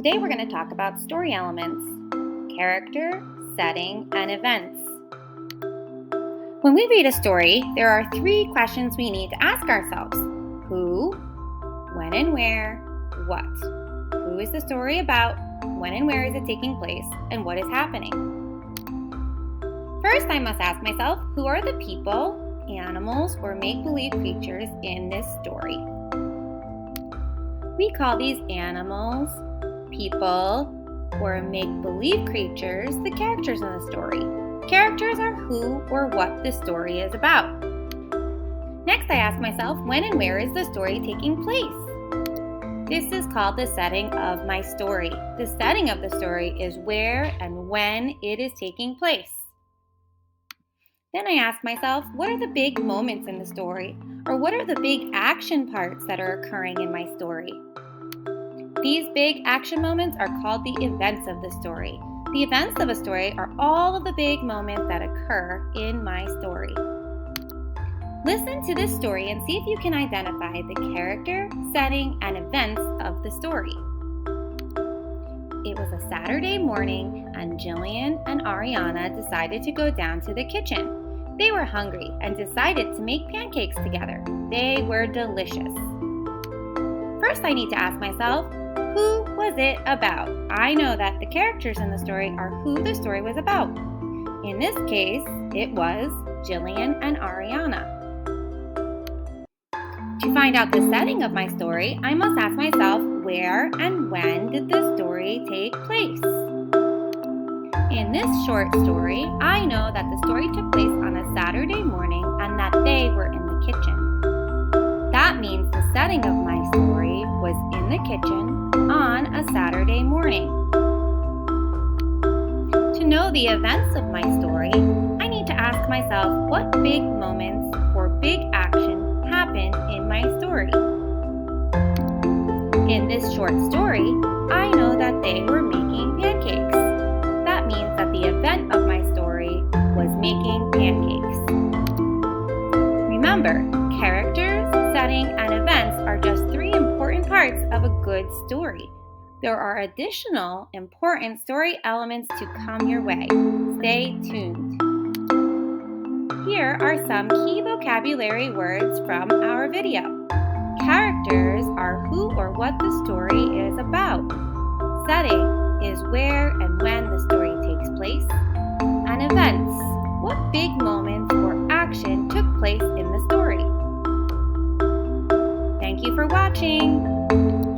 Today we're going to talk about story elements, character, setting, and events. When we read a story, there are 3 questions we need to ask ourselves. Who, when and where, what. Who is the story about, when and where is it taking place, and what is happening? First, I must ask myself, who are the people, animals, or make-believe creatures in this story? We call these animals, people, or make-believe creatures the characters in the story. Characters are who or what the story is about. Next, I ask myself, when and where is the story taking place? This is called the setting of my story. The setting of the story is where and when it is taking place. Then I ask myself, what are the big moments in the story? Or what are the big action parts that are occurring in my story? These big action moments are called the events of the story. The events of a story are all of the big moments that occur in my story. Listen to this story and see if you can identify the character, setting, and events of the story. It was a Saturday morning, and Jillian and Ariana decided to go down to the kitchen. They were hungry and decided to make pancakes together. They were delicious. First, I need to ask myself, who was it about? I know that the characters in the story are who the story was about. In this case, it was Jillian and Ariana. To find out the setting of my story, I must ask myself, where and when did the story take place? In this short story, I know that the story took place on a Saturday morning and that they were in the kitchen. That means the setting of my story was in the kitchen on a Saturday morning. To know the events of my story, I need to ask myself what big moments or big action happened in my story. In this short story, I know that they were making pancakes. That means that the event of my story was making pancakes. Remember, characters, setting, and events are just 3 important parts of a good story. There are additional important story elements to come your way. Stay tuned. Here are some key vocabulary words from our video. Characters are who or what the story is about. Setting is where and when the story takes place. And events, what big moments or action took place in the story. Thank you for watching.